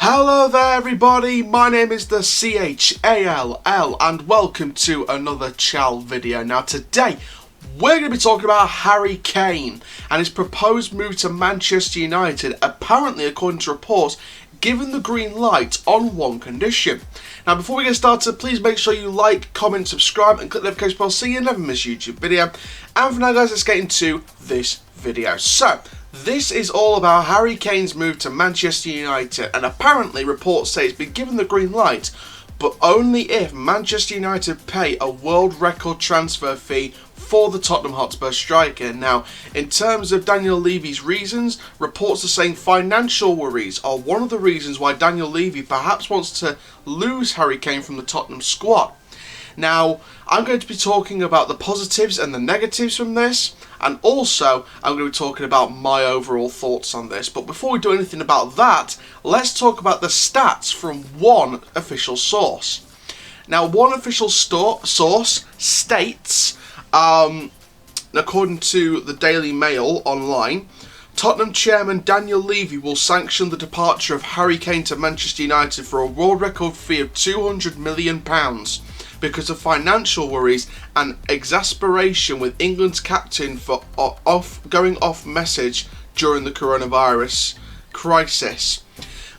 Hello there everybody, my name is the CHALL and welcome to another Chal video. Now today we're going to be talking about Harry Kane and his proposed move to Manchester United, apparently according to reports given the green light on one condition. Now before we get started, please make sure you like, comment, subscribe and click the notification bell so you never miss a YouTube video. And for now guys, let's get into this video. So this is all about Harry Kane's move to Manchester United, and apparently reports say it's been given the green light, but only if Manchester United pay a world record transfer fee for the Tottenham Hotspur striker. Now, in terms of Daniel Levy's reasons, reports are saying financial worries are one of the reasons why Daniel Levy perhaps wants to lose Harry Kane from the Tottenham squad. Now, I'm going to be talking about the positives and the negatives from this, and also I'm going to be talking about my overall thoughts on this. But before we do anything about that, let's talk about the stats from one official source. Now, one official source states, according to the Daily Mail online, Tottenham chairman Daniel Levy will sanction the departure of Harry Kane to Manchester United for a world record fee of £200 million. Because of financial worries and exasperation with England's captain for going off message during the coronavirus crisis.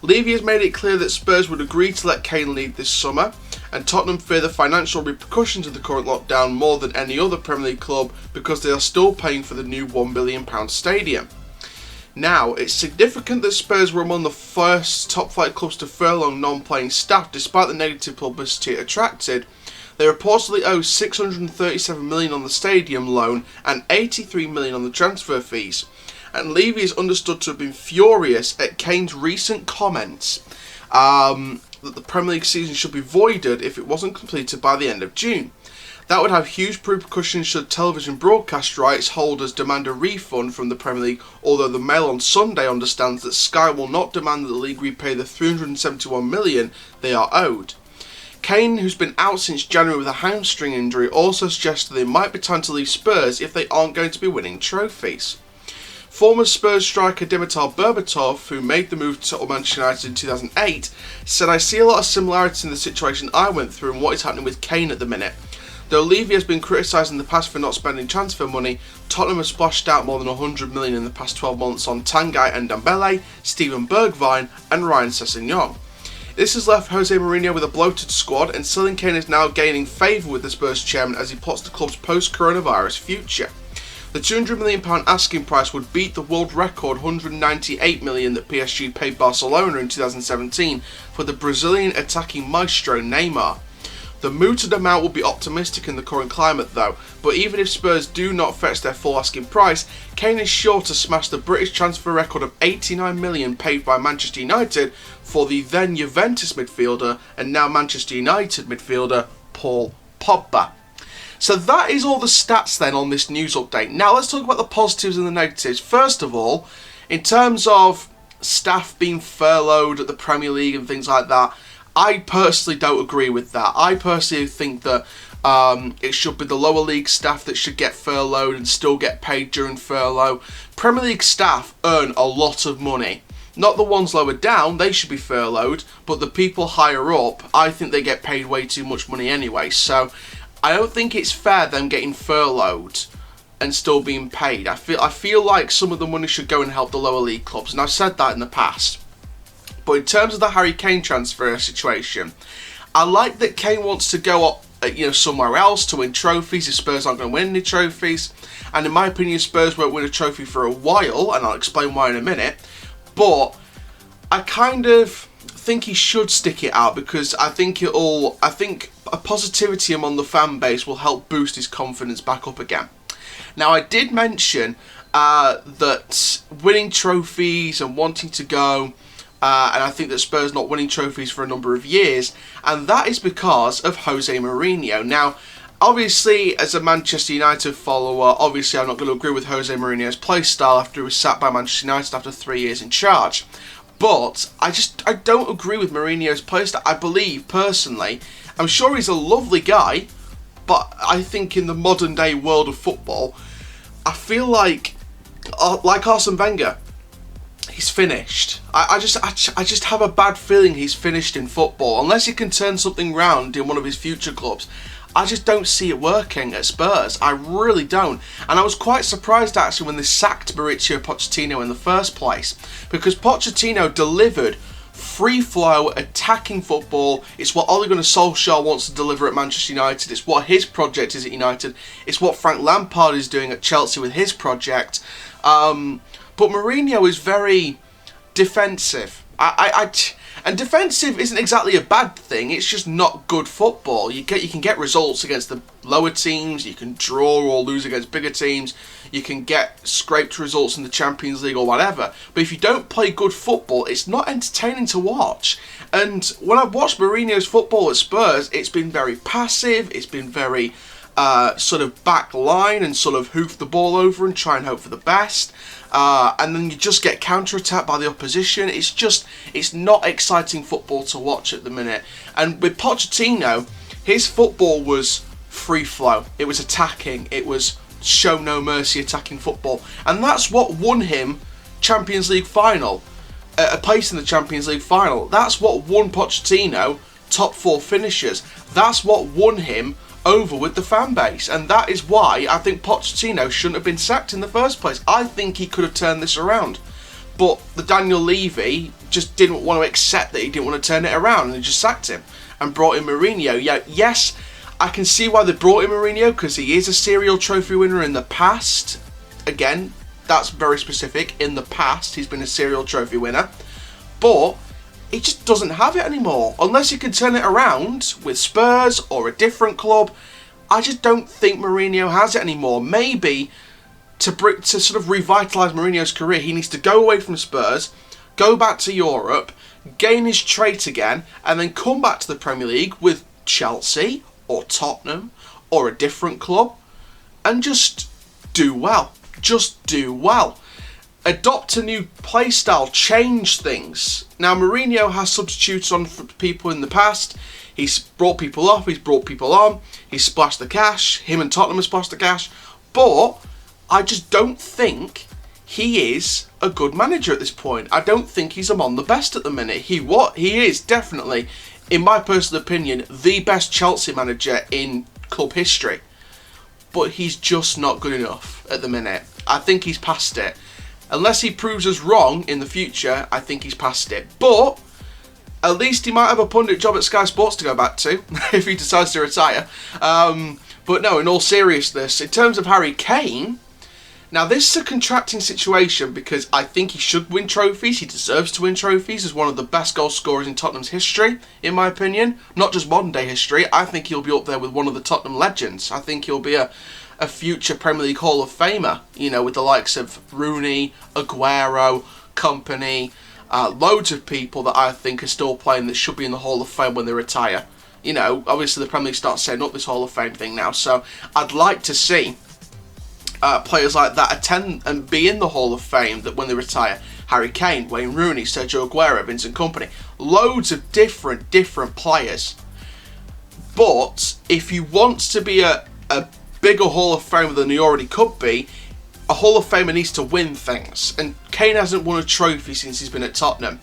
Levy has made it clear that Spurs would agree to let Kane leave this summer, and Tottenham fear the financial repercussions of the current lockdown more than any other Premier League club because they are still paying for the new £1 billion stadium. Now, it's significant that Spurs were among the first top-flight clubs to furlough non-playing staff despite the negative publicity it attracted. They reportedly owe $637 million on the stadium loan and $83 million on the transfer fees. And Levy is understood to have been furious at Kane's recent comments that the Premier League season should be voided if it wasn't completed by the end of June. That would have huge repercussions should television broadcast rights holders demand a refund from the Premier League, although the Mail on Sunday understands that Sky will not demand that the league repay the $371 million they are owed. Kane, who's been out since January with a hamstring injury, also suggested it might be time to leave Spurs if they aren't going to be winning trophies. Former Spurs striker Dimitar Berbatov, who made the move to Manchester United in 2008, said, "I see a lot of similarities in the situation I went through and what is happening with Kane at the minute. Though Levy has been criticised in the past for not spending transfer money, Tottenham has splashed out more than $100 million in the past 12 months on Tanguy Ndombele, Steven Bergwijn and Ryan Sessegnon. This has left Jose Mourinho with a bloated squad, and selling Kane is now gaining favour with the Spurs chairman as he plots the club's post-coronavirus future. The £200 million asking price would beat the world record $198 million that PSG paid Barcelona in 2017 for the Brazilian attacking maestro Neymar. The mooted amount would be optimistic in the current climate though, but even if Spurs do not fetch their full asking price, Kane is sure to smash the British transfer record of $89 million paid by Manchester United for the then Juventus midfielder and now Manchester United midfielder Paul Pogba. So that is all the stats then on this news update. Now let's talk about the positives and the negatives. First of all, in terms of staff being furloughed at the Premier League and things like that, I personally don't agree with that. I personally think that it should be the lower league staff that should get furloughed and still get paid during furlough. Premier League staff earn a lot of money. Not the ones lower down, they should be furloughed, but the people higher up, I think they get paid way too much money anyway. So I don't think it's fair them getting furloughed and still being paid. I feel like some of the money should go and help the lower league clubs, and I've said that in the past. But in terms of the Harry Kane transfer situation, I like that Kane wants to go up, somewhere else to win trophies if Spurs aren't going to win any trophies. And in my opinion, Spurs won't win a trophy for a while, and I'll explain why in a minute. But I kind of think he should stick it out because I think a positivity among the fan base will help boost his confidence back up again. Now, I did mention that winning trophies and wanting to go, and I think that Spurs not winning trophies for a number of years, and that is because of Jose Mourinho. Now, obviously, as a Manchester United follower, obviously I'm not going to agree with Jose Mourinho's play style after he was sacked by Manchester United after 3 years in charge. But I don't agree with Mourinho's play style. I believe, personally, I'm sure he's a lovely guy, but I think in the modern day world of football, I feel like Arsene Wenger, he's finished. I just have a bad feeling he's finished in football. Unless he can turn something round in one of his future clubs, I just don't see it working at Spurs. I really don't. And I was quite surprised actually when they sacked Mauricio Pochettino in the first place, because Pochettino delivered free flow, attacking football. It's what Ole Gunnar Solskjaer wants to deliver at Manchester United. It's what his project is at United. It's what Frank Lampard is doing at Chelsea with his project. But Mourinho is very defensive. And defensive isn't exactly a bad thing. It's just not good football. You can get results against the lower teams. You can draw or lose against bigger teams. You can get scraped results in the Champions League or whatever. But if you don't play good football, it's not entertaining to watch. And when I've watched Mourinho's football at Spurs, it's been very passive. It's been very sort of back line and sort of hoof the ball over and try and hope for the best. And then you just get counter-attacked by the opposition. It's not exciting football to watch at the minute. And with Pochettino, his football was free flow. It was attacking. It was show no mercy attacking football. And that's what won him Champions League final. A place in the Champions League final. That's what won Pochettino top 4 finishes. That's what won him over with the fan base, and that is why I think Pochettino shouldn't have been sacked in the first place. I think he could have turned this around, but the Daniel Levy just didn't want to accept that he didn't want to turn it around, and he just sacked him and brought in Mourinho. Yeah, yes, I can see why they brought in Mourinho, because he is a serial trophy winner in the past. Again, that's very specific. In the past, he's been a serial trophy winner, but he just doesn't have it anymore. Unless he can turn it around with Spurs or a different club, I just don't think Mourinho has it anymore. Maybe to sort of revitalise Mourinho's career, he needs to go away from Spurs, go back to Europe, gain his trait again, and then come back to the Premier League with Chelsea or Tottenham or a different club, and just do well. Just do well. Adopt a new play style, change things. Now, Mourinho has substitutes on for people in the past. He's brought people off, he's brought people on, he's splashed the cash. Him and Tottenham have splashed the cash. But I just don't think he is a good manager at this point. I don't think he's among the best at the minute. He is definitely, in my personal opinion, the best Chelsea manager in club history. But he's just not good enough at the minute. I think he's past it. Unless he proves us wrong in the future, I think he's past it. But at least he might have a pundit job at Sky Sports to go back to if he decides to retire. But no, in all seriousness, in terms of Harry Kane, now this is a contracting situation, because I think he should win trophies. He deserves to win trophies as one of the best goal scorers in Tottenham's history, in my opinion. Not just modern day history. I think he'll be up there with one of the Tottenham legends. I think he'll be a future Premier League Hall of Famer, you know, with the likes of Rooney, Aguero, company, loads of people that I think are still playing that should be in the Hall of Fame when they retire. You know, obviously the Premier League starts setting up this Hall of Fame thing now, so I'd like to see players like that attend and be in the Hall of Fame that when they retire. Harry Kane, Wayne Rooney, Sergio Aguero, Vincent Kompany, loads of different players. But if you want to be a bigger Hall of Famer than he already could be, a Hall of Famer needs to win things, and Kane hasn't won a trophy since he's been at Tottenham.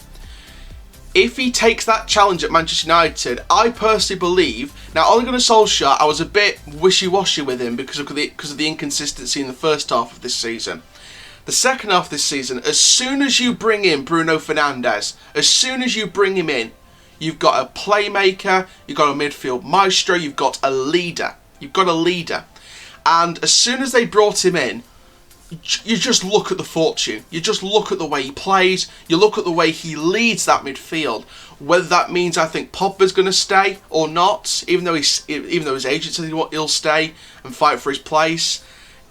If he takes that challenge at Manchester United, I personally believe, now Ole Gunnar Solskjaer, I was a bit wishy-washy with him because of the inconsistency in the first half of this season. The second half of this season, as soon as you bring in Bruno Fernandes, as soon as you bring him in, you've got a playmaker, you've got a midfield maestro, you've got a leader. You've got a leader. And as soon as they brought him in, you just look at the fortune. You just look at the way he plays. You look at the way he leads that midfield. Whether that means I think Pogba's going to stay or not, even though his agent said he'll stay and fight for his place.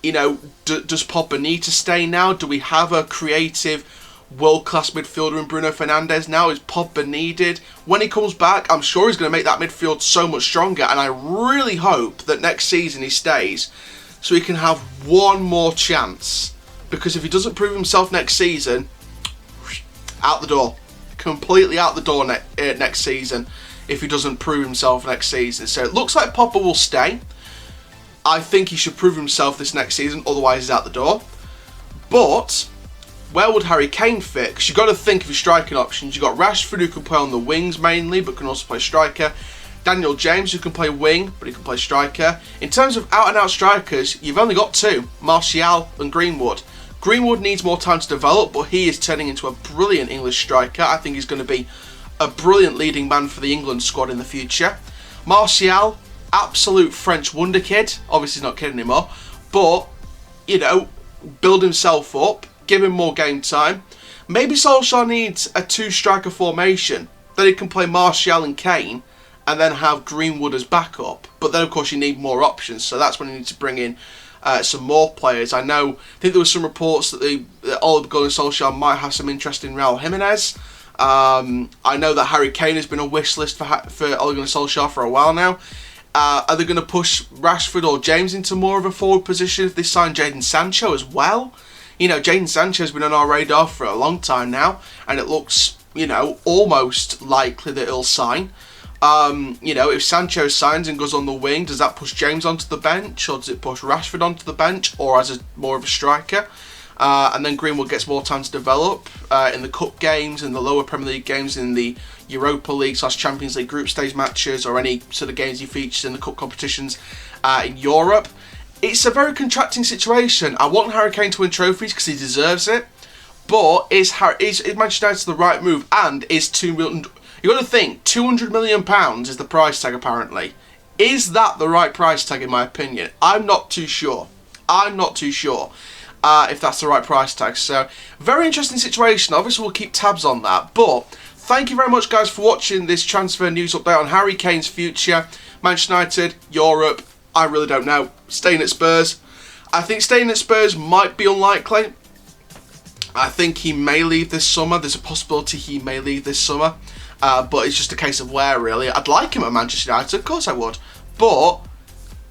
You know, does Pogba need to stay now? Do we have a creative, world-class midfielder in Bruno Fernandes now? Is Pogba needed? When he comes back, I'm sure he's going to make that midfield so much stronger, and I really hope that next season he stays so he can have one more chance. Because if he doesn't prove himself next season, out the door. Completely out the door next season if he doesn't prove himself next season. So it looks like Pogba will stay. I think he should prove himself this next season, otherwise he's out the door. But where would Harry Kane fit? Because you've got to think of your striking options. You've got Rashford, who can play on the wings mainly, but can also play striker. Daniel James, who can play wing, but he can play striker. In terms of out-and-out strikers, you've only got two, Martial and Greenwood. Greenwood needs more time to develop, but he is turning into a brilliant English striker. I think he's going to be a brilliant leading man for the England squad in the future. Martial, absolute French wonder kid. Obviously he's not kid anymore, but, you know, build himself up, give him more game time. Maybe Solskjaer needs a two-striker formation, that he can play Martial and Kane, and then have Greenwood as backup. But then, of course, you need more options, so that's when you need to bring in some more players. I think there were some reports that Ole Gunnar Solskjaer might have some interest in Raul Jimenez. I know that Harry Kane has been a wish list for Ole Gunnar Solskjaer for a while now. Are they going to push Rashford or James into more of a forward position if they sign Jadon Sancho as well? You know, Jadon Sancho has been on our radar for a long time now, and it looks, you know, almost likely that he'll sign. You know, if Sancho signs and goes on the wing, does that push James onto the bench, or does it push Rashford onto the bench, or as more of a striker? And then Greenwood gets more time to develop in the cup games, in the lower Premier League games, in the Europa League / Champions League group stage matches, or any sort of games he features in the cup competitions in Europe. It's a very contracting situation. I want Harry Kane to win trophies because he deserves it, but is Manchester United the right move? And is $2 million? You've got to think, £200 million is the price tag apparently. Is that the right price tag in my opinion? I'm not too sure. If that's the right price tag. So, very interesting situation. Obviously, we'll keep tabs on that. But, thank you very much, guys, for watching this transfer news update on Harry Kane's future. Manchester United, Europe, I really don't know. Staying at Spurs. I think staying at Spurs might be unlikely. I think he may leave this summer. There's a possibility he may leave this summer. But it's just a case of where, really. I'd like him at Manchester United, of course I would. But,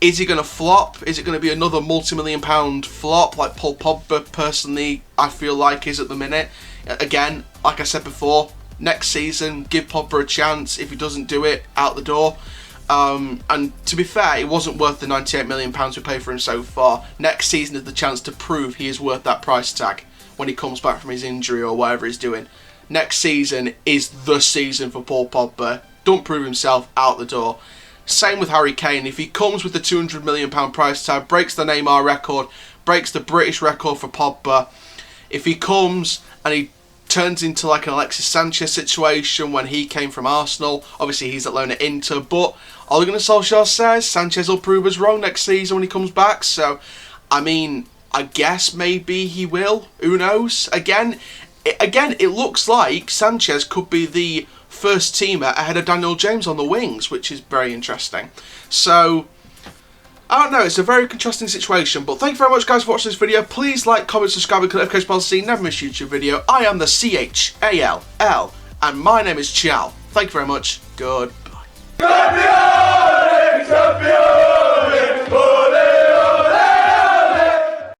is he going to flop? Is it going to be another multi-million-pound flop like Paul Pogba, personally, I feel like is at the minute? Again, like I said before, next season, give Pogba a chance. If he doesn't do it, out the door. And to be fair, it wasn't worth the £98 million we paid for him so far. Next season is the chance to prove he is worth that price tag when he comes back from his injury or whatever he's doing. Next season is the season for Paul Pogba. Don't prove himself, out the door. Same with Harry Kane. If he comes with the £200 million price tag, breaks the Neymar record, breaks the British record for Pogba. If he comes and he turns into like an Alexis Sanchez situation when he came from Arsenal, obviously he's at loan at Inter, but Ole Gunnar Solskjaer says Sanchez will prove us wrong next season when he comes back. So, I mean, I guess maybe he will. Who knows? Again, it looks like Sanchez could be the first teamer ahead of Daniel James on the wings, which is very interesting. So, I don't know, it's a very contrasting situation, but thank you very much, guys, for watching this video. Please like, comment, subscribe, and click the notification bell to see never miss a YouTube video. I am the CHALL, and my name is Chal. Thank you very much. Goodbye.